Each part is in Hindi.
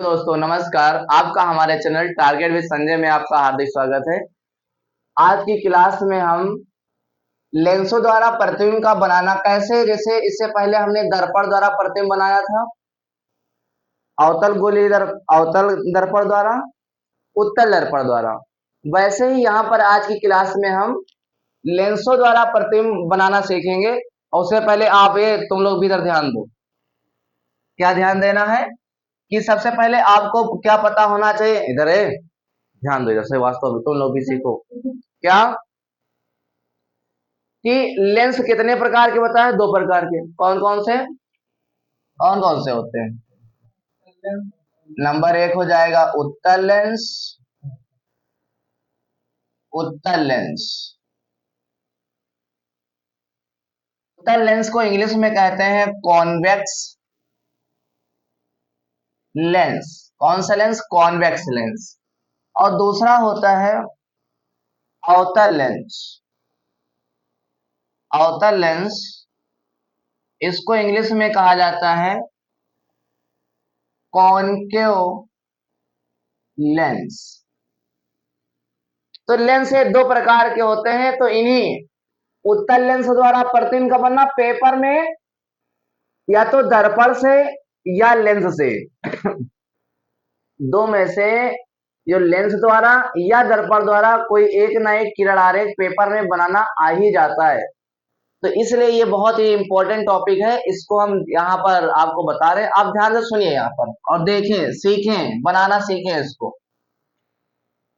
दोस्तों नमस्कार। आपका हमारे चैनल टारगेट विद संजय में आपका हार्दिक स्वागत है। आज की क्लास में हम लेंसों द्वारा प्रतिबिंब का बनाना कैसे, जैसे इससे पहले हमने दर्पण द्वारा प्रतिबिंब बनाया था, अवतल गोलीय अवतल दर्पण द्वारा, उत्तल दर्पण द्वारा, वैसे ही यहाँ पर आज की क्लास में हम लेंसों द्वारा प्रतिबिंब बनाना सीखेंगे। और उससे पहले आप ये तुम लोग भी इधर ध्यान दो। क्या ध्यान देना है कि सबसे पहले आपको क्या पता होना चाहिए, इधर है ध्यान दो, इधर से वास्तव में तुम लोग भी सीखो क्या कि लेंस कितने प्रकार के बताए, दो प्रकार के। कौन कौन से होते हैं? नंबर एक हो जाएगा उत्तल लेंस। उत्तल लेंस, उत्तल लेंस को इंग्लिश में कहते हैं कॉन्वेक्स लेंस। कौन सा लेंस? Convex lens. और दूसरा होता है अवतल लेंस। अवतल लेंस, इसको इंग्लिश में कहा जाता है कॉनकेव लेंस। तो लेंस ये दो प्रकार के होते हैं। तो इन्हीं उत्तल लेंस द्वारा प्रतिबिंब का बनना पेपर में या तो दर्पण से या लेंस से दो में से जो लेंस द्वारा या दर्पण द्वारा कोई एक ना एक किरण आरेख पेपर में बनाना आ ही जाता है। तो इसलिए ये बहुत ही इंपॉर्टेंट टॉपिक है, इसको हम यहाँ पर आपको बता रहे हैं। आप ध्यान से सुनिए यहाँ पर और देखें, सीखें, बनाना सीखें इसको।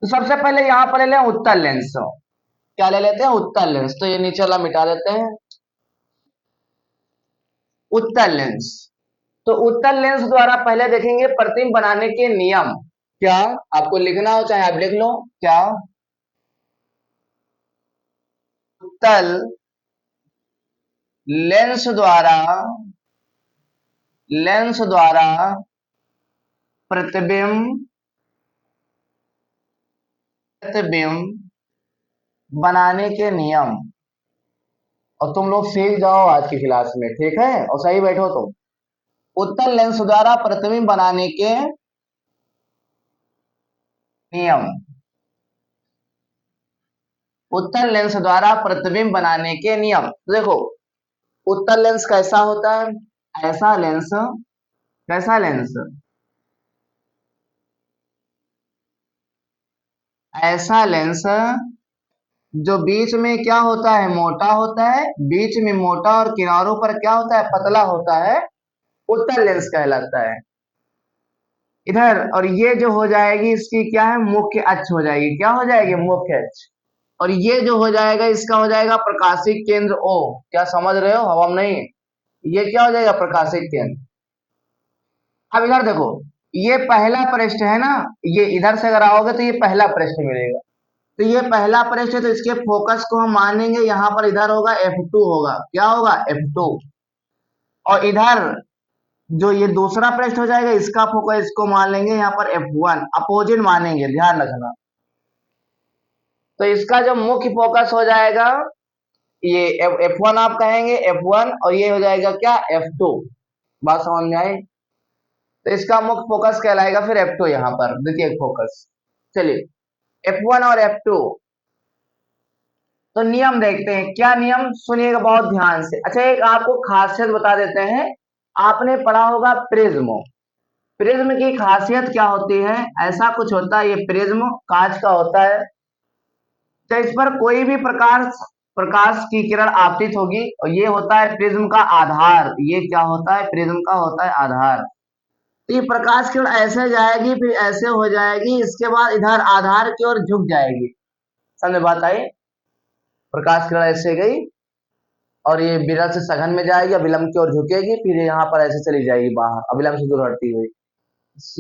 तो सबसे पहले यहाँ पर ले लें उत्तल लेंस। क्या ले लेते हैं? उत्तल लेंस। तो ये नीचे वाला मिटा देते हैं। उत्तल लेंस, तो उत्तल लेंस द्वारा पहले देखेंगे प्रतिबिंब बनाने के नियम। क्या आपको लिखना हो चाहे आप लिख लो। क्या उत्तल लेंस द्वारा प्रतिबिंब बनाने के नियम। और तुम लोग सीख जाओ आज की क्लास में, ठीक है? और सही बैठो तुम। उत्तल लेंस द्वारा प्रतिबिंब बनाने के नियम। उत्तल लेंस द्वारा प्रतिबिंब बनाने के नियम। देखो उत्तल लेंस कैसा होता है? ऐसा लेंस। कैसा लेंस? ऐसा लेंस जो बीच में क्या होता है? मोटा होता है। बीच में मोटा और किनारों पर क्या होता है? पतला होता है। उत्तल लेंस कहलाता है। इधर और ये जो हो जाएगी इसकी क्या है? मुख्य अक्ष हो जाएगी। क्या हो जाएगी? मुख्य अक्ष। और ये जो हो जाएगा इसका हो जाएगा प्रकाशिक केंद्र O। क्या समझ रहे हो? हवा में नहीं, ये क्या हो जाएगा? प्रकाशिक केंद्र। अब इधर देखो, ये पहला पृष्ठ है ना, ये इधर से अगर आओगे तो ये पहला पृष्ठ मिलेगा। तो ये पहला पृष्ठ है, तो इसके फोकस को हम मानेंगे यहाँ पर, इधर होगा F2 होगा। क्या होगा? F2। और इधर जो ये दूसरा पृष्ठ हो जाएगा इसका फोकस इसको मान लेंगे यहाँ पर F1, अपोजिट मानेंगे, ध्यान रखना। तो इसका जो मुख्य फोकस हो जाएगा ये F1 आप कहेंगे, F1, और ये हो जाएगा क्या? F2। बात समझ में आई? तो इसका मुख्य फोकस कहलाएगा फिर F2 यहाँ पर, द्वितीय फोकस। चलिए F1 और F2। तो नियम देखते हैं। क्या नियम? सुनिएगा बहुत ध्यान से। अच्छा एक आपको खासियत बता देते हैं। आपने पढ़ा होगा प्रिज्म। प्रिज्म की खासियत क्या होती है? ऐसा कुछ होता है, ये प्रिज्म कांच का होता है। तो इस पर कोई भी प्रकाश की किरण आपतित होगी और ये होता है प्रिज्म का आधार। ये क्या होता है? प्रिज्म का होता है आधार। तो ये प्रकाश किरण ऐसे जाएगी, फिर ऐसे हो जाएगी, इसके बाद इधर आधार की ओर झुक जाएगी। समझ बात आई? प्रकाश किरण ऐसे गई और ये विरल से सघन में जाएगी, अभिलंब की ओर झुकेगी, फिर यहाँ पर ऐसे चली जाएगी बाहर, अभिलंब से दूर हटती हुई।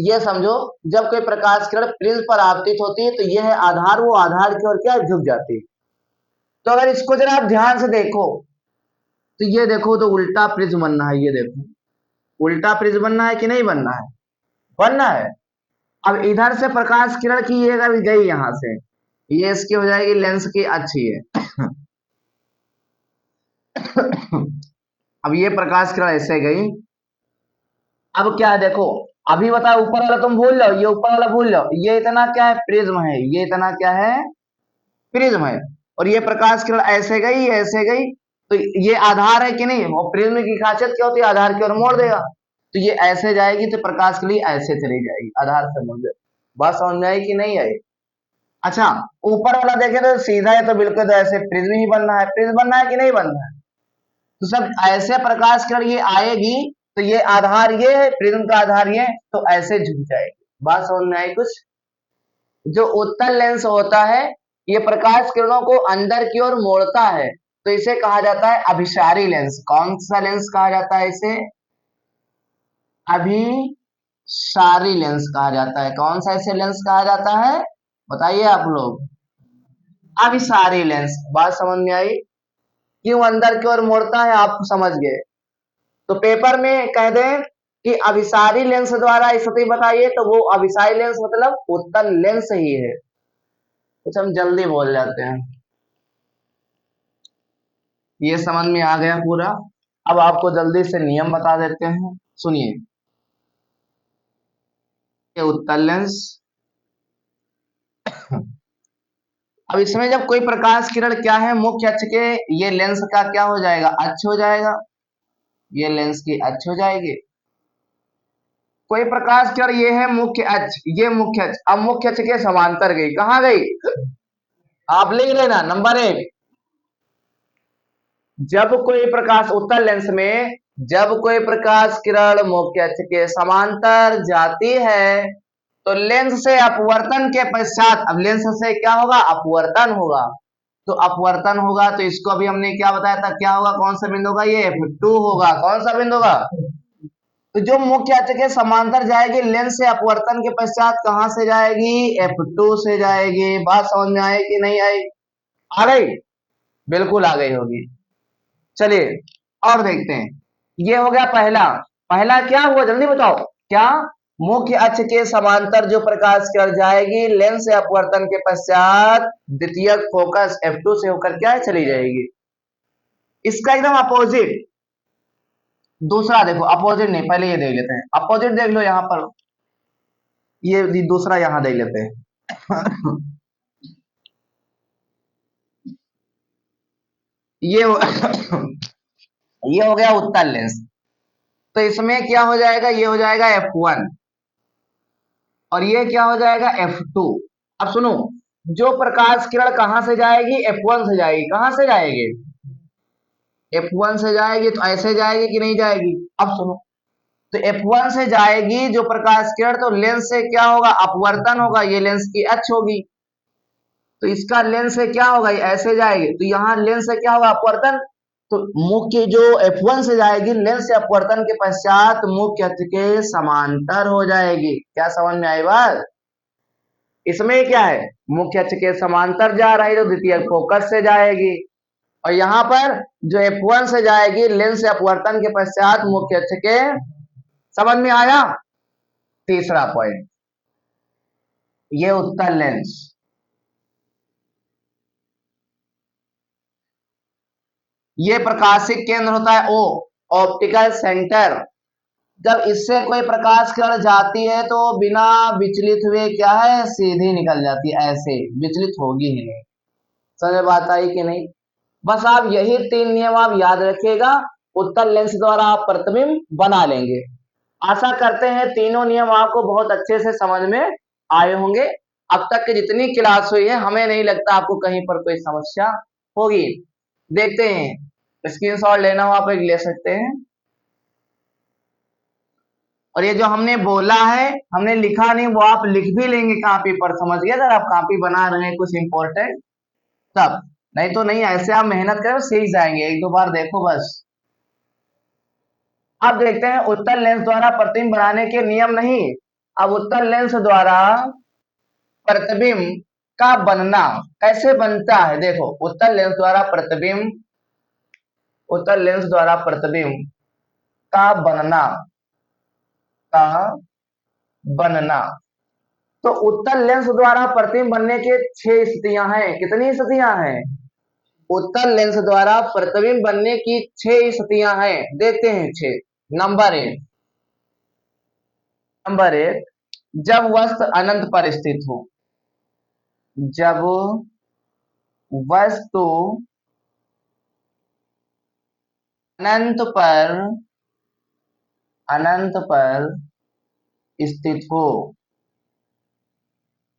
ये समझो, जब कोई प्रकाश किरण प्रिज्म पर आपतित होती है तो यह है आधार, वो आधार की ओर क्या झुक जाती है। तो अगर इसको जरा आप ध्यान से देखो तो ये देखो, तो उल्टा प्रिज्म बनना है। ये देखो उल्टा प्रिज्म बनना है कि नहीं बनना है? बनना है। अब इधर से प्रकाश किरण की ये अगर गई यहां से, ये इसकी हो जाएगी लेंस की अच्छी है अब ये प्रकाश किरण ऐसे गई। अब क्या है देखो, अभी बताओ, ऊपर वाला तुम भूल जाओ, ये ऊपर वाला भूल जाओ, ये इतना क्या है, प्रिज्म है, ये इतना क्या है, प्रिज्म है। और ये प्रकाश किरण ऐसे गई ऐसे गई, तो ये आधार है कि नहीं, और प्रिज्म की खासियत क्या होती है, आधार की ओर मोड़ देगा, तो ये ऐसे जाएगी तो प्रकाश के लिए ऐसे चली जाएगी, आधार से मोड़ दे। बात समझ में आई कि नहीं आई? अच्छा, ऊपर वाला देखे तो सीधा है, तो बिल्कुल ऐसे प्रिज्म ही बनना है, प्रिज्म बनना है कि नहीं बनना है? तो सब ऐसे प्रकाश किरण ये आएगी, तो ये आधार ये है, प्रिज्म का आधार ये, तो ऐसे झुक जाएगी। बात समझ में आई कुछ? जो उत्तल लेंस होता है, ये प्रकाश किरणों को अंदर की ओर मोड़ता है, तो इसे कहा जाता है अभिसारी लेंस। कौन सा लेंस कहा जाता है इसे? अभिसारी लेंस कहा जाता है। कौन सा इसे लेंस कहा जाता है, बताइए आप लोग? अभिसारी लेंस। बात समझ में आई? क्यों अंदर की ओर मोड़ता है, आप समझ गए। तो पेपर में कह दें कि अभिसारी लेंस द्वारा स्थिति बताइए, तो वो अभिसारी लेंस मतलब उत्तल लेंस ही है। कुछ हम जल्दी बोल जाते हैं। ये समझ में आ गया पूरा। अब आपको जल्दी से नियम बता देते हैं, सुनिए। ये उत्तल लेंस, अब इसमें जब कोई प्रकाश किरण क्या है, मुख्य अक्ष के, ये लेंस का क्या हो जाएगा, अक्ष हो जाएगा, ये लेंस की अक्ष हो जाएगी। कोई प्रकाश किरण ये है मुख्य अक्ष, ये मुख्य अक्ष, अब मुख्य अक्ष के समांतर गई, कहां गई, आप लिख लेना नंबर 1। जब कोई प्रकाश उत्तल लेंस में जब कोई प्रकाश किरण मुख्य अक्ष के समांतर जाती है, तो लेंस से अपवर्तन के पश्चात, अब लेंस से क्या होगा, अपवर्तन होगा, तो अपवर्तन होगा, तो इसको अभी हमने क्या बताया था, क्या होगा, कौन सा बिंदु होगा, ये F2 होगा। कौन सा बिंदु होगा? तो जो मुख्य अक्ष के समांतर जाएगी, लेंस से अपवर्तन के पश्चात कहां से जाएगी, F2 से जाएगी। बात समझ में आई कि नहीं आई? आ गई, बिल्कुल आ गई होगी। चलिए और देखते हैं। ये हो गया पहला। पहला क्या हुआ, जल्दी बताओ क्या? मुख्य अक्ष के समांतर जो प्रकाश किरण जाएगी, लेंस से अपवर्तन के पश्चात द्वितीयक फोकस F2 से होकर क्या चली जाएगी। इसका एकदम अपोजिट दूसरा देखो, अपोजिट नहीं, पहले ये देख लेते हैं, अपोजिट देख लो यहां पर, ये दूसरा यहां देख लेते हैं। ये ये हो गया उत्तल लेंस, तो इसमें क्या हो जाएगा, ये हो जाएगा F1 और ये क्या हो जाएगा, F2। अब सुनो, जो प्रकाश किरण कहां से जाएगी, F1 से जाएगी। कहां से जाएगी, F1 से जाएगी, तो ऐसे जाएगी कि नहीं जाएगी? अब सुनो, तो F1 से जाएगी जो प्रकाश किरण, तो लेंस से क्या होगा, अपवर्तन होगा, ये लेंस की अक्ष होगी, तो इसका लेंस से क्या होगा, ये ऐसे जाएगी, तो यहाँ लेंस से क्या होगा, अपवर्तन, तो मुख्य जो F1 से जाएगी, लेंस से अपवर्तन के पश्चात मुख्य अक्ष के समांतर हो जाएगी। क्या समझ में आई बात? इसमें क्या है, मुख्य अक्ष के समांतर जा रही, तो द्वितीयक फोकस से जाएगी, और यहां पर जो F1 से जाएगी, लेंस से अपवर्तन के पश्चात मुख्य अक्ष के, समझ में आया? तीसरा पॉइंट, ये उत्तल लेंस, ये प्रकाशिक केंद्र होता है O, ऑप्टिकल सेंटर। जब इससे कोई प्रकाश किरण जाती है, तो बिना विचलित हुए क्या है, सीधी निकल जाती है, ऐसे विचलित होगी ही नहीं। समझ बात आई कि नहीं? बस आप यही 3 नियम आप याद रखिएगा, उत्तल लेंस द्वारा आप प्रतिबिंब बना लेंगे। आशा करते हैं तीनों नियम आपको बहुत अच्छे से समझ में आए होंगे। अब तक की जितनी क्लास हुई है, हमें नहीं लगता आपको कहीं पर कोई समस्या होगी। देखते हैं, स्क्रीनशॉट लेना हो आप एक ले सकते हैं। और ये जो हमने बोला है, हमने लिखा नहीं, वो आप लिख भी लेंगे कॉपी पर, समझ गए? अगर आप कॉपी बना रहे हैं कुछ इंपॉर्टेंट तब, नहीं तो नहीं, ऐसे आप मेहनत करें सीख जाएंगे, एक दो बार देखो बस। अब देखते हैं उत्तल लेंस द्वारा प्रतिबिंब बनाने के नियम नहीं, अब उत्तल लेंस द्वारा प्रतिबिंब का बनना कैसे बनता है, देखो। उत्तल लेंस द्वारा प्रतिबिंब, उत्तल लेंस द्वारा प्रतिबिंब का बनना, का बनना, तो उत्तल लेंस द्वारा प्रतिबिंब बनने के 6 स्थितियां हैं। कितनी स्थितियां हैं? उत्तल लेंस द्वारा प्रतिबिंब बनने की 6 स्थितियां हैं। देखते हैं 6। नंबर 1, नंबर एक, जब वस्तु अनंत पर स्थित हो। जब वस्तु अनंत पर अनंत पर स्थित हो।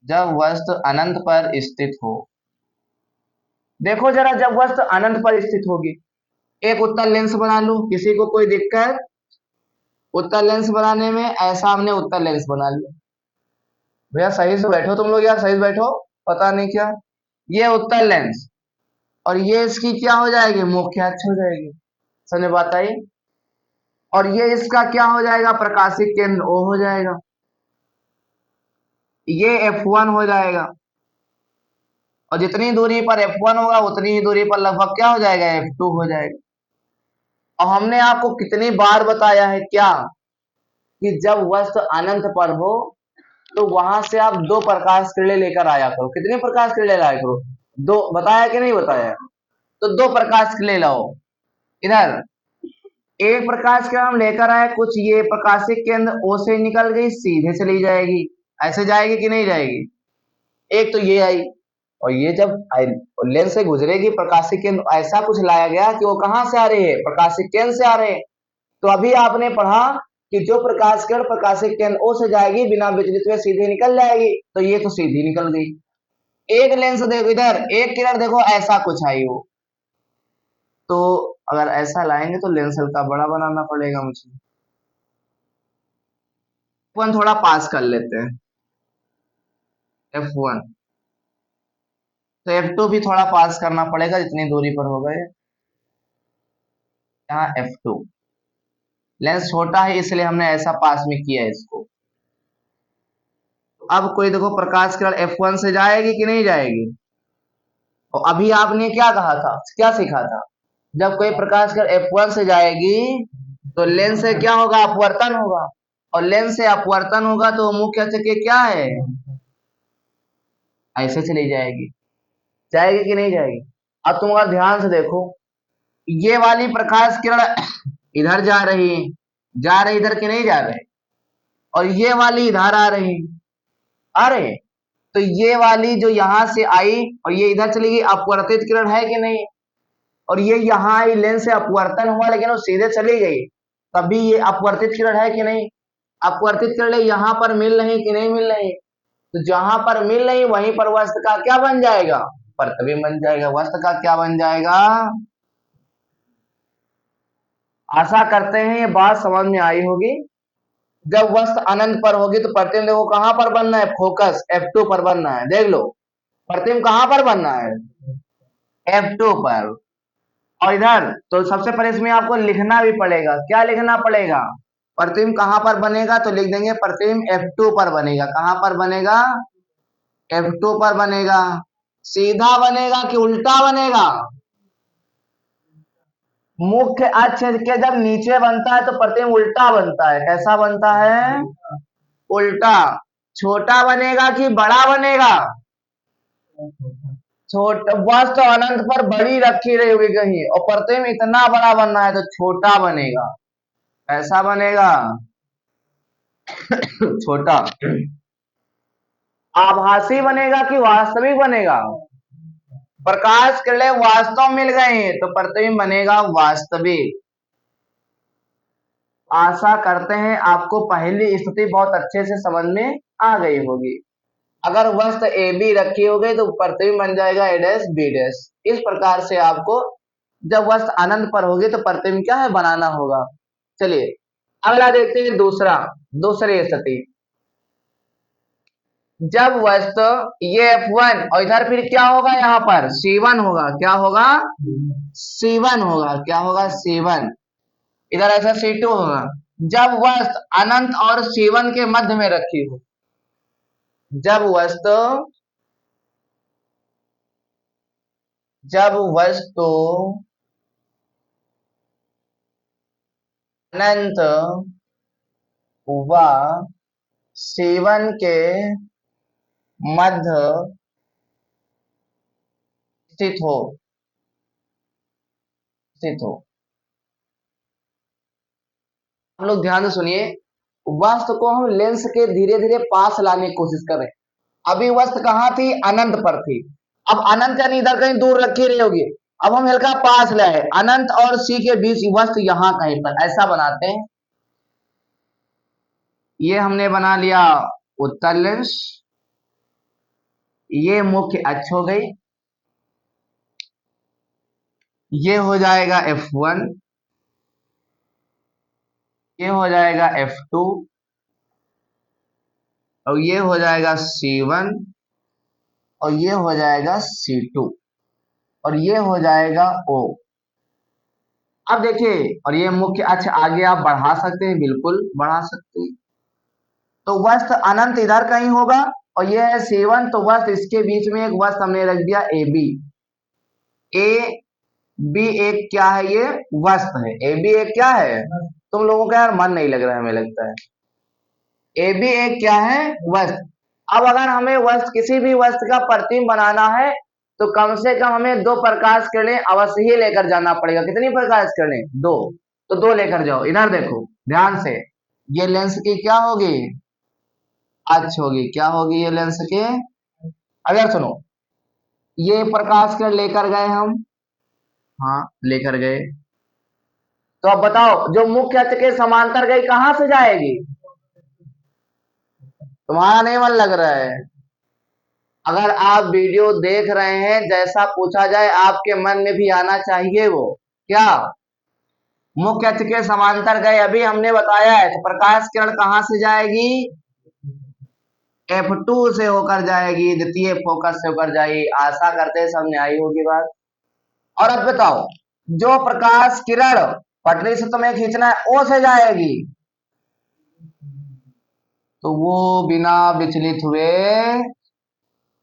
जब वस्तु अनंत पर स्थित हो। देखो जरा, जब वस्तु अनंत पर स्थित होगी, एक उत्तल लेंस बना लो, किसी को कोई दिक्कत? उत्तल लेंस बनाने में ऐसा हमने उत्तल लेंस बना लिया। भैया सही से बैठो तुम लोग यार, सही से बैठो, पता नहीं क्या। ये उत्तल लेंस, और ये इसकी क्या हो जाएगी? मुख्य अक्ष हो जाएगी। समझ बात आई? और ये इसका क्या हो जाएगा? प्रकाशिक केंद्र O हो जाएगा। ये F1 हो जाएगा, और जितनी दूरी पर F1 होगा उतनी ही दूरी पर लगभग क्या हो जाएगा? F2 हो जाएगा। और हमने आपको कितनी बार बताया है क्या, कि जब वस्तु अनंत पर हो तो वहां से आप दो प्रकाश किरणें लेकर आया करो। कितने प्रकाश किरणें लाया करो? दो। बताया कि नहीं बताया? तो दो प्रकाश किरणें लाओ। इधर एक प्रकाश किरण हम लेकर आए, कुछ ये प्रकाशिक केंद्र O से निकल गई, सीधे चली जाएगी। ऐसे जाएगी कि नहीं जाएगी? एक तो ये आई, और ये जब लेंस से गुजरेगी प्रकाशिक केंद्र, ऐसा कुछ लाया गया कि वो कहां से आ रही है? प्रकाशिक केंद्र से आ रहे हैं। तो अभी आपने पढ़ा कि जो प्रकाश किरण प्रकाशिक केंद्र O से जाएगी बिना विचलित हुए सीधे निकल जाएगी, तो ये तो सीधी निकल गई। एक लेंस देखो, इधर एक किरण देखो ऐसा कुछ आई हो, तो अगर ऐसा लाएंगे तो लेंस हल्का बड़ा बनाना पड़ेगा मुझे। F1 थोड़ा पास कर लेते हैं, F1। तो F2 भी थोड़ा पास करना पड़ेगा जितनी दूरी पर होगा ये। यहाँ F2 लेंस छोटा है इसलिए हमने ऐसा पास में किया है इसको। अब कोई देखो प्रकाश किरण F1 से जाएगी कि नहीं जाएगी? और अभी आपने क्या कहा था, क्या सीखा था? जब कोई प्रकाश किरण F1 से जाएगी तो लेंस से क्या होगा? अपवर्तन होगा, और लेंस से अपवर्तन होगा तो मुख्य अक्ष के क्या है? ऐसे चली जाएगी। जाएगी कि नहीं जाएगी? अब तुम अगर ध्यान से देखो, ये वाली प्रकाश किरण इधर जा रही, जा रही इधर कि नहीं जा रही? और ये वाली इधर आ रही, आ रही। तो ये वाली जो यहां से आई और ये इधर चली गई, अपवर्तित किरण है कि नहीं? और ये यहाँ आई, लेंस से अपवर्तन हुआ लेकिन वो सीधे चली गई, तभी ये अपवर्तित किरण है कि नहीं? अपवर्तित किरणें यहाँ पर मिल रही कि नहीं मिल रही? तो जहां पर मिल रही वहीं पर वस्तु का क्या बन जाएगा? प्रतिबिंब बन जाएगा। वस्तु का क्या बन जाएगा? आशा करते हैं ये बात समझ में आई होगी। जब वस्तु अनंत पर होगी तो प्रतिबिंब देखो कहां पर बनना है? फोकस F2 पर बनना है। देख लो, प्रतिबिंब कहां पर बनना है? F2 पर। और इधर तो सबसे पहले इसमें आपको लिखना भी पड़ेगा। क्या लिखना पड़ेगा? प्रतिबिंब कहां पर बनेगा? तो लिख देंगे प्रतिबिंब F2 पर बनेगा। कहां पर बनेगा? F2 पर बनेगा। सीधा बनेगा कि उल्टा बनेगा? मुख्य अक्ष के जब नीचे बनता है तो प्रतिबिंब उल्टा बनता है। कैसा बनता है? उल्टा। छोटा बनेगा कि बड़ा बनेगा? छोटा। वस्तु अनंत पर बड़ी रखी रही होगी कहीं, और प्रतिबिंब इतना बड़ा बनना है तो छोटा बनेगा। ऐसा बनेगा छोटा। आभासी बनेगा कि वास्तविक बनेगा? प्रकाश किरणें वास्तव मिल गई तो प्रतिबिंब बनेगा वास्तविक। आशा करते हैं आपको पहली स्थिति बहुत अच्छे से समझ में आ गई होगी। अगर वस्तु ए बी रखी हो गई तो प्रतिबिंब बन जाएगा ए डैश बी डैश। इस प्रकार से आपको जब वस्तु अनंत पर होगी तो प्रतिबिंब क्या है? बनाना होगा। चलिए अगला देखते हैं, दूसरी स्थिति। जब वस्तु ये F1 और इधर फिर क्या होगा? यहाँ पर C1 होगा। क्या होगा? C1 होगा। क्या होगा? C1। इधर ऐसा C2 होगा। जब वस्तु अनंत और C1 के मध्य में रखी हो। जब वस्तु जब वस्तु अनंत व C1 के मध्य स्थित हो, स्थित हो। आप लोग ध्यान से सुनिए, वस्तु को हम लेंस के धीरे धीरे पास लाने की कोशिश करें। अभी वस्तु कहाँ थी? अनंत पर थी। अब अनंत यानी इधर कहीं दूर रखी रही होगी। अब हम हल्का पास लाए, अनंत और सी के बीच वस्तु यहां कहीं पर, ऐसा बनाते हैं। ये हमने बना लिया उत्तल लेंस। ये मुख्य अक्ष हो गई। ये हो जाएगा F1, ये हो जाएगा F2 और ये हो जाएगा C1 और ये हो जाएगा C2 और ये हो जाएगा O। अब देखिए, और ये मुख्य अक्ष आगे आप बढ़ा सकते हैं, बिल्कुल बढ़ा सकते हैं। तो वस्तु अनंत इधर कहीं होगा और ये है C1, तो वस्तु इसके बीच में एक वस्तु हमने रख दिया AB। ए बी एक क्या है? ये वस्तु है। ए बी एक क्या है? तुम लोगों का यार मन नहीं लग रहा है, हमें लगता है। ए बी एक क्या है? वस्तु। अब अगर हमें वस्तु, किसी भी वस्तु का प्रतिबिंब बनाना है तो कम से कम हमें 2 प्रकाश किरणें अवश्य ही लेकर जाना पड़ेगा। कितनी प्रकाश किरणें? 2। तो 2 लेकर जाओ। इधर देखो ध्यान से, ये लेंस की क्या होगी? अक्ष होगी। क्या होगी ये लेंस के? अगर सुनो, ये प्रकाश किरण लेकर गए हम, हाँ लेकर गए, तो अब बताओ जो मुख्य अक्ष के समांतर गई कहां से जाएगी? तुम्हारा नहीं मन लग रहा है? अगर आप वीडियो देख रहे हैं, जैसा पूछा जाए आपके मन में भी आना चाहिए वो क्या? मुख्य अक्ष के समांतर गए, अभी हमने बताया है। तो प्रकाश किरण कहां से जाएगी? F2 से होकर जाएगी, द्वितीय फोकस से होकर जाएगी। आशा करते हैं समझ आई होगी बात। और अब बताओ, जो प्रकाश किरण पटरी से तुम्हें खींचना है O से जाएगी, तो वो बिना विचलित हुए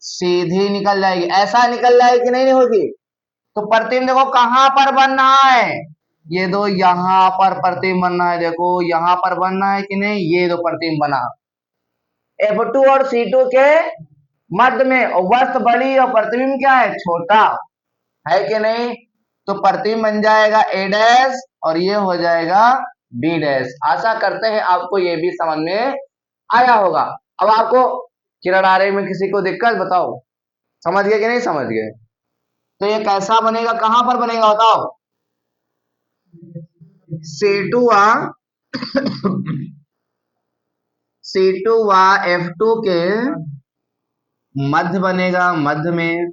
सीधी निकल जाएगी। ऐसा निकल जाएगी कि नहीं होगी? तो प्रतिबिंब देखो कहां पर बन रहा है? ये दो यहां पर प्रतिबिंब बनना है। देखो यहां पर बनना है कि नहीं? ये दो प्रतिबिंब बना F2 और C2 के मध्य में, और वस्तु बड़ी और प्रतिबिंब क्या है? छोटा है कि नहीं? तो प्रतिबिंब बन जाएगा A डैश और ये हो जाएगा B डैश। आशा करते हैं आपको ये भी समझ में आया होगा। अब आपको किरण आरेख में किसी को दिक्कत? बताओ समझ गए कि नहीं समझ गए? तो ये कैसा बनेगा? कहां पर बनेगा बताओ? C2 व F2 के मध्य बनेगा, मध्य में।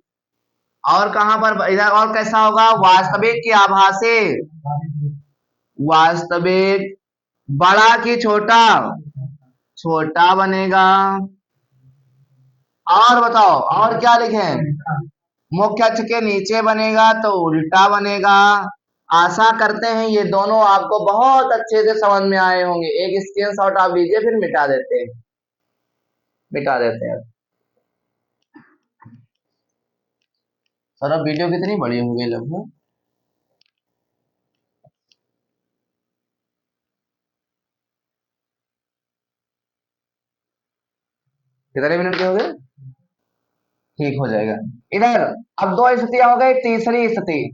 और कहां पर? इधर और कैसा होगा? वास्तविक की आभासी, वास्तविक बड़ा की छोटा? छोटा बनेगा। और बताओ और क्या लिखें? मुख्य अक्ष के नीचे बनेगा तो उल्टा बनेगा। आशा करते हैं ये दोनों आपको बहुत अच्छे से समझ में आए होंगे। एक स्क्रीनशॉट आप लीजिए, फिर मिटा देते हैं, मिटा देते हैं। सर अब वीडियो कितनी बड़ी हो गई लगभग? कितने मिनट के हो गए? ठीक हो जाएगा। इधर अब 2 स्थितियां हो गई। तीसरी स्थिति,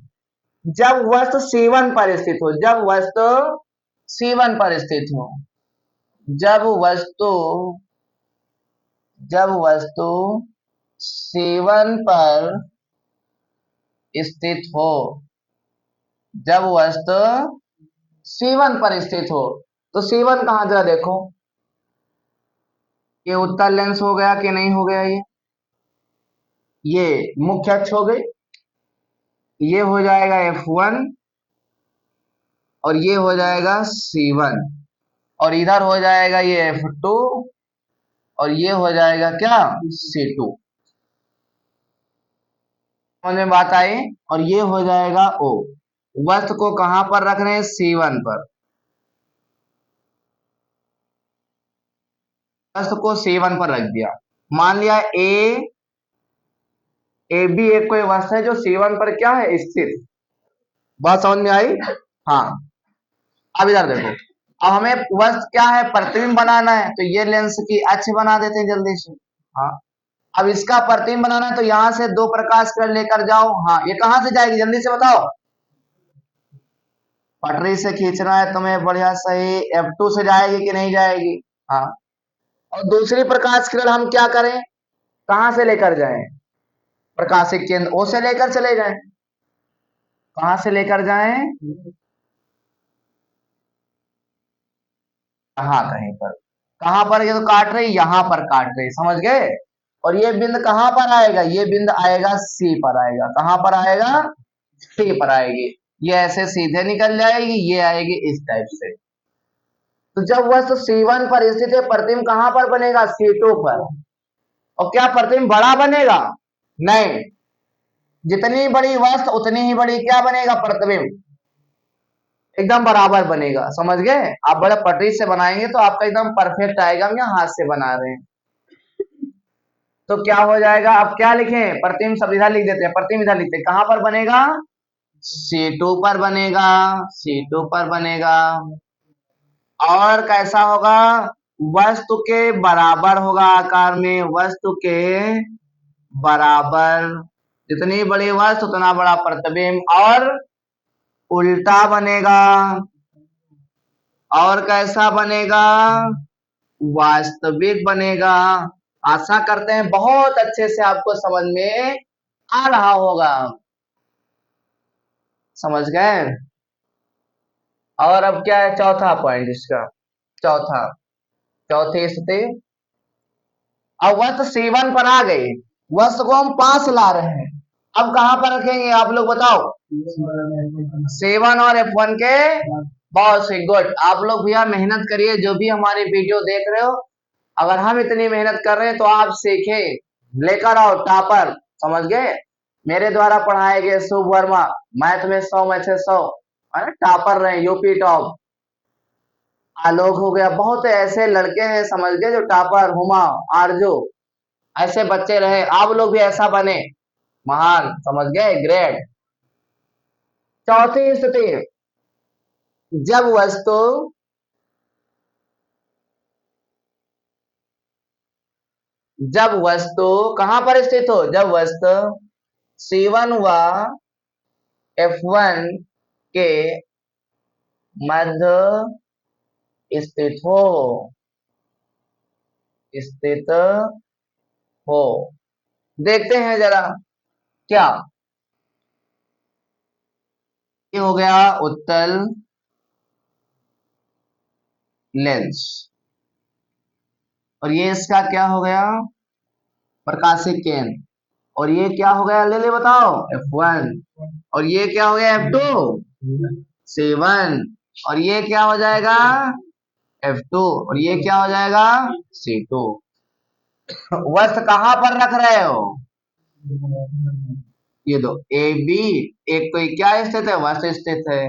जब वस्तु C1 पर स्थित हो, जब वस्तु C1 पर स्थित हो, जब वस्तु C1 पर स्थित हो, जब वस्तु C1 पर स्थित हो, तो C1 कहां? जरा देखो, ये उत्तल लेंस हो गया कि नहीं हो गया? ये मुख्य अक्ष हो गई। ये हो जाएगा F1 और ये हो जाएगा C1 और इधर हो जाएगा ये F2 और ये हो जाएगा क्या? C2। समझ में बात आई? और ये हो जाएगा O। वस्तु को कहां पर रख रहे हैं? C1 पर। वस्तु को C1 पर रख दिया। मान लिया AB एक कोई वस्तु है जो C1 पर क्या है? स्थित। बात समझ में आई? हाँ। अब इधर देखो, अब हमें वस्तु क्या है? प्रतिबिंब बनाना है, तो ये लेंस की अक्ष बना देते हैं जल्दी से। हाँ, अब इसका प्रतिबिंब बनाना है तो यहां से 2 प्रकाश किरण लेकर जाओ। हाँ, ये कहां से जाएगी जल्दी से बताओ? पटरी से खींचना है तुम्हें बढ़िया सही। F2 से जाएगी कि नहीं जाएगी? हाँ, और दूसरी प्रकाश किरण हम क्या करें, कहां से लेकर जाएं, प्रकाशिक केंद्र ओ से लेकर चले जाएं। कहां से लेकर जाएं, कहां, कहीं पर, कहां पर, ये तो काट रही, यहां पर काट रही, समझ गए। और ये बिंद कहां पर आएगा, ये बिंद आएगा सी पर आएगा, कहां पर आएगा, सी पर आएगी। ये ऐसे सीधे निकल जाएगी, ये आएगी इस टाइप से। तो जब वस्तु C1 पर स्थित है, प्रतिबिंब कहां पर बनेगा, C2 पर। और क्या प्रतिबिंब बड़ा बनेगा, नहीं, जितनी बड़ी वस्तु उतनी ही बड़ी क्या बनेगा, प्रतिबिंब एकदम बराबर बनेगा, समझ गए। आप बड़े पटरी से बनाएंगे तो आपका एकदम परफेक्ट आएगा, हम यहाँ हाथ से बना रहे हैं। तो क्या हो जाएगा, अब क्या लिखें, प्रतिबिंब सब इधर लिख देते हैं, प्रतिबिंब इधर लिखते हैं, कहां पर बनेगा, C2 पर बनेगा, C2 पर बनेगा। और कैसा होगा, वस्तु के बराबर होगा आकार में, वस्तु के बराबर, जितनी बड़ी वस्तु उतना बड़ा प्रतिबिंब, और उल्टा बनेगा। और कैसा बनेगा, वास्तविक बनेगा। आशा करते हैं बहुत अच्छे से आपको समझ में आ रहा होगा, समझ गए। और अब क्या है चौथा पॉइंट इसका, चौथा, चौथी स्थिति। अब वस्तु C1 पर आ गई, वस्तु को हम पास ला रहे हैं, अब कहां पर रखेंगे आप लोग बताओ, C1 और F1 के, बहुत सी गुड। आप लोग भैया मेहनत करिए, जो भी हमारी वीडियो देख रहे हो, अगर हम इतनी मेहनत कर रहे हैं तो आप सीखे, लेकर आओ टॉपर, समझ गए। मेरे द्वारा पढ़ाए गए शुभ वर्मा, मैथ में 100 में से 100, टॉपर रहे, यूपी टॉप। आलोक हो गया, बहुत ऐसे लड़के हैं समझ गए जो टॉपर, हुमा, आरजू, ऐसे बच्चे रहे, आप लोग भी ऐसा बने, महान, समझ गए, ग्रेट। चौथी स्थिति, जब वस्तु जब वस्तु कहां पर स्थित हो, जब वस्तु C1 व F1 के मध्य स्थित हो, स्थित हो। देखते हैं जरा क्या, ये हो गया उत्तल लेंस, और ये इसका क्या हो गया, प्रकाशिक केंद्र। और ये क्या हो गया, ले ले बताओ, F1। और ये क्या हो गया, F2, C1। और ये क्या हो जाएगा, F2। और ये क्या हो जाएगा, C2। वस्तु कहां पर रख रहे हो, ये दो ए बी, एक तो क्या स्थित है, वस्तु स्थित है।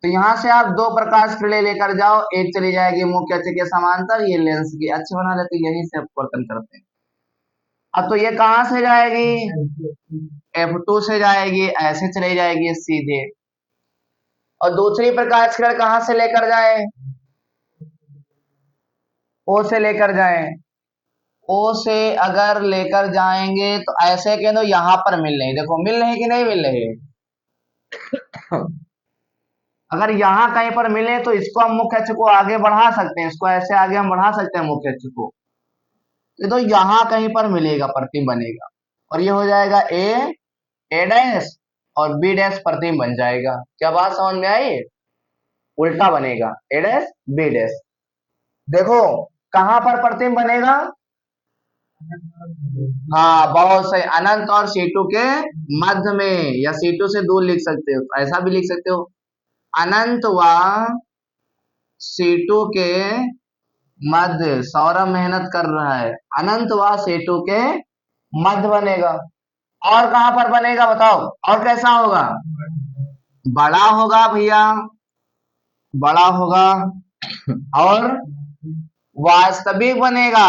तो यहां से आप दो प्रकाश किरणें लेकर जाओ, एक चली जाएगी मुख्य अक्ष के समांतर, ये लेंस की अक्ष बना लेते, यहीं से अपवर्तन करते हैं। अब तो ये कहां से जाएगी, F2 से जाएगी, ऐसे चली जाएगी सीधे। और दूसरी प्रकाश किरण कहां से लेकर जाए, O से लेकर जाए। O से अगर लेकर जाएंगे तो ऐसे कह दो यहां पर मिल रही, देखो मिल रही कि नहीं मिल रही। अगर यहाँ कहीं पर मिले तो इसको हम मुख्य अक्ष को आगे बढ़ा सकते हैं, इसको ऐसे आगे हम बढ़ा सकते हैं मुख्य अक्ष को, तो यहाँ कहीं पर मिलेगा, प्रतिबिंब बनेगा। और ये हो जाएगा ए डैश और बी डैश, प्रतिबिंब बन जाएगा। क्या बात समझ में आई, उल्टा बनेगा, ए डैश बी डैश। देखो कहां पर प्रतिबिंब बनेगा, हाँ बहुत सही, अनंत और C2 के मध्य में, या C2 से दूर लिख सकते हो, ऐसा भी लिख सकते हो, अनंत व C2 के मध्य। सौरभ मेहनत कर रहा है, अनंत व C2 के मध्य बनेगा। और कहां पर बनेगा बताओ, और कैसा होगा, बड़ा होगा भैया, बड़ा होगा। और वास्तविक बनेगा।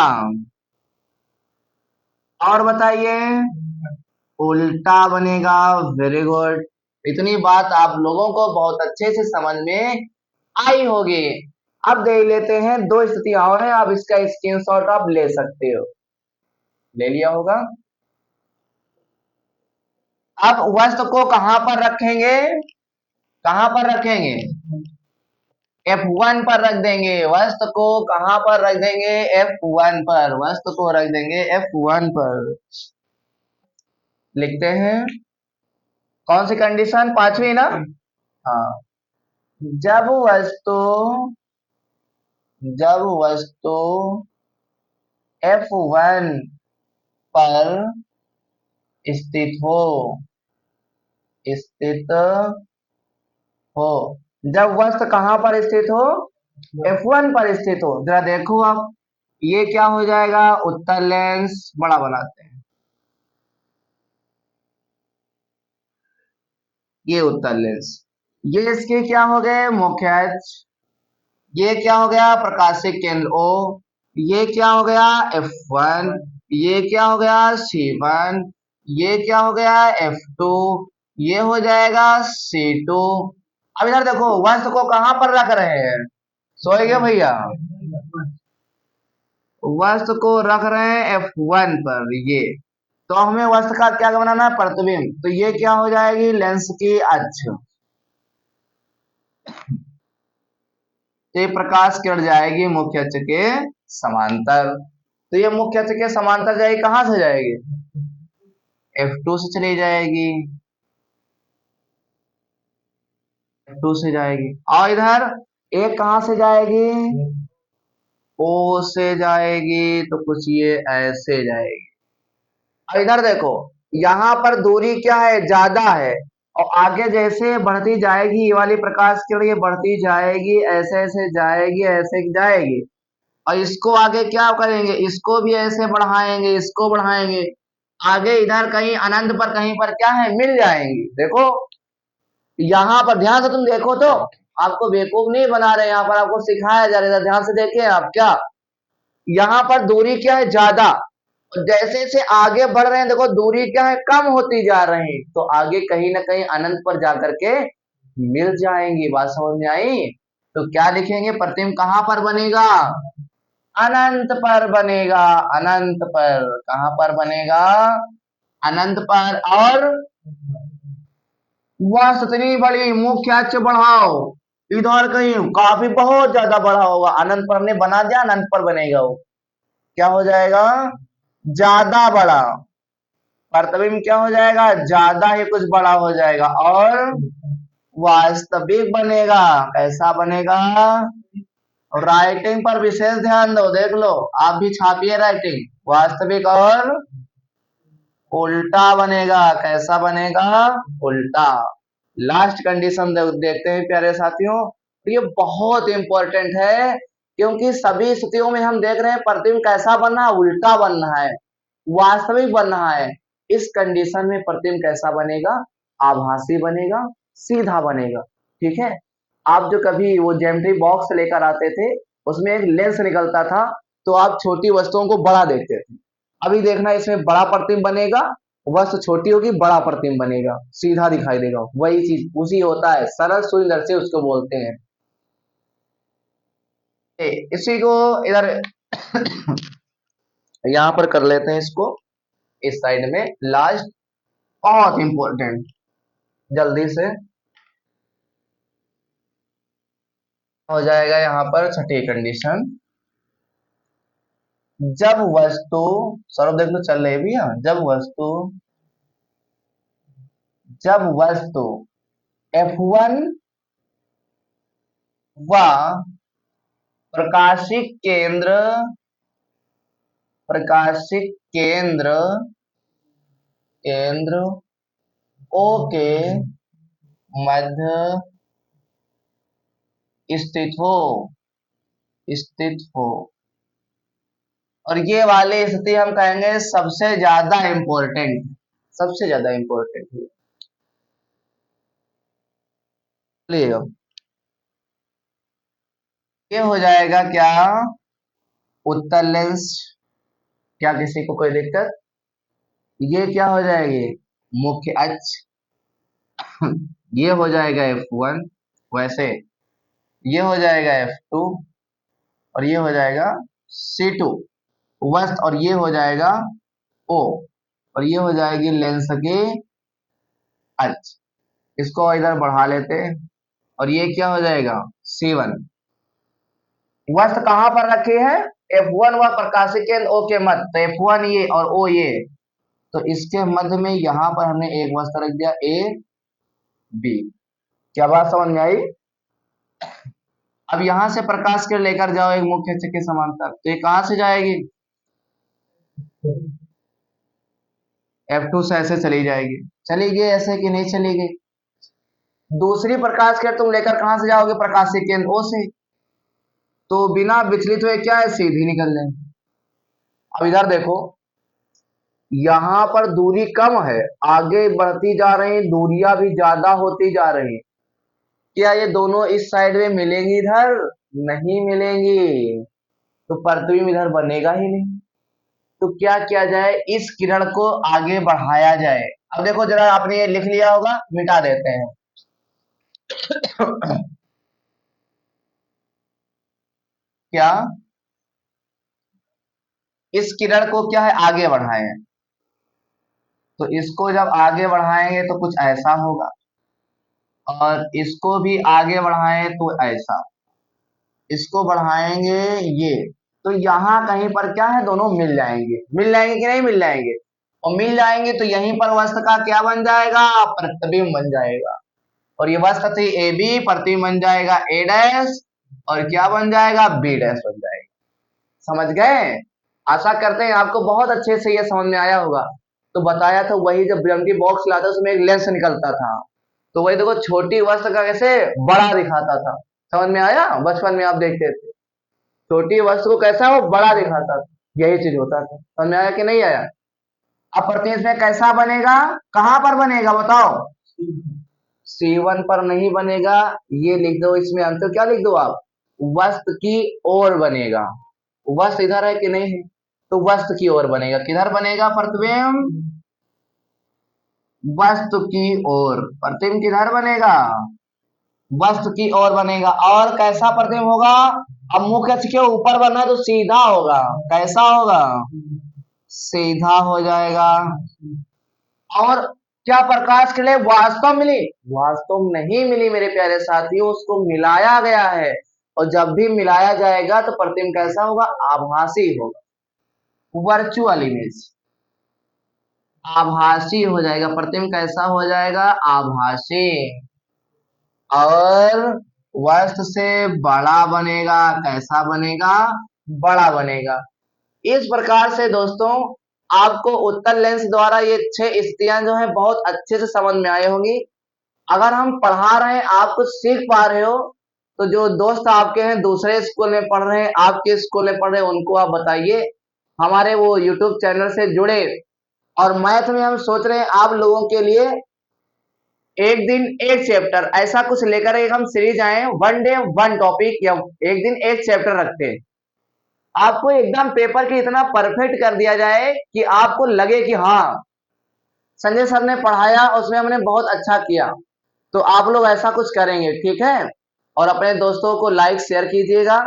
और बताइए, उल्टा बनेगा। वेरी गुड, इतनी बात आप लोगों को बहुत अच्छे से समझ में आई होगी। अब देख लेते हैं, दो स्थितियां और हैं, आप इसका स्क्रीनशॉट आप ले सकते हो, ले लिया होगा। अब वस्तु को कहां पर रखेंगे, कहां पर रखेंगे, F1 पर रख देंगे, वस्तु को कहां पर रख देंगे? F1 पर, वस्तु को रख देंगे F1 पर। लिखते हैं कौन सी कंडीशन? पांचवी ना? हाँ, जब वस्तु F1 पर स्थित हो, जब वस्तु कहां पर स्थित हो? F1 पर स्थित हो। जरा देखो आप, ये क्या हो जाएगा? उत्तल लेंस। बड़ा बनाते हैं, ये उत्तल लेंस। ये इसके क्या हो गए? मुख्य अक्ष। ये क्या हो गया? प्रकाशिक केंद्र O। ये क्या हो गया? F1। ये क्या हो गया? C1। ये क्या हो गया? F2। ये हो जाएगा C2। अब इधर देखो, वस्तु को कहां पर रख रहे हैं? सोए गए भैया? वस्तु को रख रहे हैं F1 पर। ये तो हमें वस्तु का क्या बनाना है? प्रतिबिंब। तो ये क्या हो जाएगी? लेंस की अक्ष। तो ये प्रकाश किरण जाएगी मुख्य अक्ष के समांतर। तो ये मुख्य अक्ष के समांतर जाएगी, कहां से जाएगी? F2 से चली जाएगी, F2 से जाएगी। और इधर एक कहां से जाएगी? O से जाएगी। तो कुछ ये ऐसे जाएगी। और इधर देखो, यहाँ पर दूरी क्या है? ज्यादा है। और आगे जैसे बढ़ती जाएगी ये वाली प्रकाश किरण, ये बढ़ती जाएगी, ऐसे ऐसे जाएगी, ऐसे जाएगी। और इसको आगे क्या करेंगे? इसको भी ऐसे बढ़ाएंगे, इसको बढ़ाएंगे। आगे इधर कहीं अनंत पर, कहीं पर क्या है? मिल जाएंगी। देखो यहाँ पर ध्यान से तुम देखो तो, आपको बेवकूफ नहीं बना रहे, यहाँ पर आपको सिखाया जा रहा है। ध्यान से देखें आप, क्या यहाँ पर दूरी क्या है? ज्यादा। और जैसे जैसे आगे बढ़ रहे हैं, देखो दूरी क्या है? कम होती जा रही। तो आगे कहीं ना कहीं अनंत पर जाकर के मिल जाएंगी। बात समझ में आई? तो क्या लिखेंगे? प्रतिबिंब कहां पर बनेगा? अनंत पर बनेगा। अनंत पर। कहां पर बनेगा? अनंत पर। और वह इतनी बड़ी मुख्य अक्ष बढ़ाओ, इधर कहीं काफी बहुत ज्यादा बड़ा होगा। अनंत पर हमने बना दिया, अनंत पर बनेगा वो। क्या हो जाएगा? ज्यादा बड़ा। प्रतिबिंब क्या हो जाएगा? ज्यादा ही कुछ बड़ा हो जाएगा। और वास्तविक बनेगा। कैसा बनेगा? राइटिंग पर विशेष ध्यान दो, देख लो, आप भी छापिए राइटिंग। वास्तविक और उल्टा बनेगा। कैसा बनेगा? उल्टा। लास्ट कंडीशन देखते हैं प्यारे साथियों। तो ये बहुत इंपॉर्टेंट है, क्योंकि सभी स्थितियों में हम देख रहे हैं प्रतिबिंब कैसा बनना है? उल्टा बनना है, वास्तविक बनना है। इस कंडीशन में प्रतिबिंब कैसा बनेगा? आभासी बनेगा, सीधा बनेगा। ठीक है? आप जो कभी वो ज्योमेट्री बॉक्स लेकर आते थे, उसमें एक लेंस निकलता था, तो आप छोटी वस्तुओं को बड़ा देखते थे। अभी देखना, इसमें बड़ा प्रतिबिंब बनेगा, वस्तु छोटी होगी, बड़ा प्रतिबिंब बनेगा, सीधा दिखाई देगा। वही चीज उसी होता है, सरल सूक्ष्मदर्शी उसको बोलते हैं। इसी को इधर यहां पर कर लेते हैं इसको, इस साइड में लास्ट, बहुत इंपॉर्टेंट, जल्दी से हो जाएगा। यहां पर छठी कंडीशन, जब वस्तु, सौरभ देख लो चल रही भी है, जब वस्तु F1 व प्रकाशिक केंद्र प्रकाशिक केंद्र केंद्र O के मध्य स्थित हो। और ये वाली स्थिति हम कहेंगे सबसे ज्यादा इंपॉर्टेंट, सबसे ज्यादा इंपॉर्टेंट है। चलिए, ये हो जाएगा क्या? उत्तल लेंस। क्या किसी को कोई दिक्कत? ये क्या हो जाएगी? मुख्य अक्ष। ये हो जाएगा F1, वैसे ये हो जाएगा F2, और ये हो जाएगा C2 वस्त, और ये हो जाएगा O, और ये हो जाएगी लेंस की अक्ष। इसको इधर बढ़ा लेते हैं, और ये क्या हो जाएगा? C1। वस्तु कहां पर रखी है, F1 व प्रकाशिक केंद्र O के मध्य, तो F1 ये और O ये, तो इसके मध्य में यहां पर हमने एक वस्तु रख दिया A B। क्या बात समझ में आई? अब यहां से प्रकाश किरण लेकर जाओ एक मुख्य अक्ष के समांतर, तो ये कहां से जाएगी, F2 से ऐसे चली जाएगी। चली गई ऐसे कि नहीं चली गई? दूसरी प्रकाश किरण तुम लेकर कहां से जाओगे, प्रकाशिक केंद्र O से, तो बिना विचलित हुए क्या है, सीधी निकल जाएगी। अब इधर देखो, यहां पर दूरी कम है, आगे बढ़ती जा रही, दूरियां भी ज्यादा होती जा रही, क्या ये दोनों इस साइड में मिलेंगी, इधर नहीं मिलेंगी, तो प्रतिबिंब इधर बनेगा ही नहीं। तो क्या किया जाए, इस किरण को आगे बढ़ाया जाए। अब देखो जरा, आपने ये लिख लिया होगा, मिटा देते हैं। क्या इस किरण को क्या है, आगे बढ़ाएं, तो इसको जब आगे बढ़ाएंगे तो कुछ ऐसा होगा, और इसको भी आगे बढ़ाएं तो ऐसा, इसको बढ़ाएंगे ये, तो यहां कहीं पर क्या है, दोनों मिल जाएंगे, मिल जाएंगे कि नहीं मिल जाएंगे, और मिल जाएंगे तो यहीं पर वस्तु का क्या बन जाएगा, प्रतिबिंब बन जाएगा। और ये वस्तु थी ए बी, प्रतिबिंब बन जाएगा ए डैश, और क्या बन जाएगा, बी डैश बन जाएगा। समझ गए? आशा करते हैं आपको बहुत अच्छे से ये समझ में आया होगा। तो बताया था वही, जब ज्योमेट्री बॉक्स लाता उसमें एक लेंस निकलता था, तो वही देखो छोटी वस्तु का कैसे बड़ा दिखाता था। समझ में आया? बचपन में आप देखते थे छोटी वस्तु को कैसा वो बड़ा दिखाता था, यही चीज होता था। समझ में आया कि नहीं आया? अब प्रतिबिंब इसमें कैसा बनेगा, कहां पर बनेगा बताओ, C1 पर नहीं बनेगा, ये लिख दो, इसमें आंसर क्या लिख दो आप, वस्तु की ओर बनेगा। वस्तु इधर है कि नहीं है, तो वस्तु की ओर बनेगा। किधर बनेगा प्रतिबिंब, वस्तु की ओर, प्रतिबिंब किधर बनेगा, वस्तु की ओर बनेगा। और कैसा प्रतिबिंब होगा, अब मुख्य अक्ष के ऊपर बनना तो सीधा होगा, कैसा होगा, सीधा हो जाएगा। और क्या प्रकाश के लिए वास्तव मिली, वास्तव नहीं मिली मेरे प्यारे साथियों, उसको मिलाया गया है, और जब भी मिलाया जाएगा तो प्रतिबिंब कैसा होगा, आभासी होगा, वर्चुअल इमेज, आभासी हो जाएगा। प्रतिबिंब कैसा हो जाएगा, आभासी, और वस्तु से बड़ा बनेगा, कैसा बनेगा, बड़ा बनेगा। इस प्रकार से दोस्तों आपको उत्तल लेंस द्वारा ये 6 स्थितियां जो है बहुत अच्छे से समझ में आई होंगी। अगर हम पढ़ा रहे हैं, आप कुछ सीख पा रहे हो, तो जो दोस्त आपके हैं दूसरे स्कूल में पढ़ रहे हैं, आपके स्कूल में पढ़ रहे हैं, उनको आप बताइए हमारे वो यूट्यूब चैनल से जुड़े। और मैथ में हम सोच रहे हैं आप लोगों के लिए एक दिन एक चैप्टर ऐसा कुछ लेकर एक हम सीरीज आए, वन डे वन टॉपिक, या एक दिन एक चैप्टर रखते हैं, आपको एकदम पेपर के इतना परफेक्ट कर दिया जाए कि आपको लगे कि हाँ संजय सर ने पढ़ाया, उसमें हमने बहुत अच्छा किया। तो आप लोग ऐसा कुछ करेंगे, ठीक है? और अपने दोस्तों को लाइक शेयर कीजिएगा,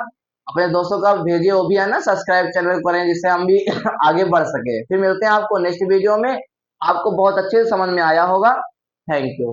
अपने दोस्तों का भेजिए, वो भी है ना सब्सक्राइब चैनल करें, जिससे हम भी आगे बढ़ सके। फिर मिलते हैं आपको नेक्स्ट वीडियो में, आपको बहुत अच्छे से समझ में आया होगा। Thank you.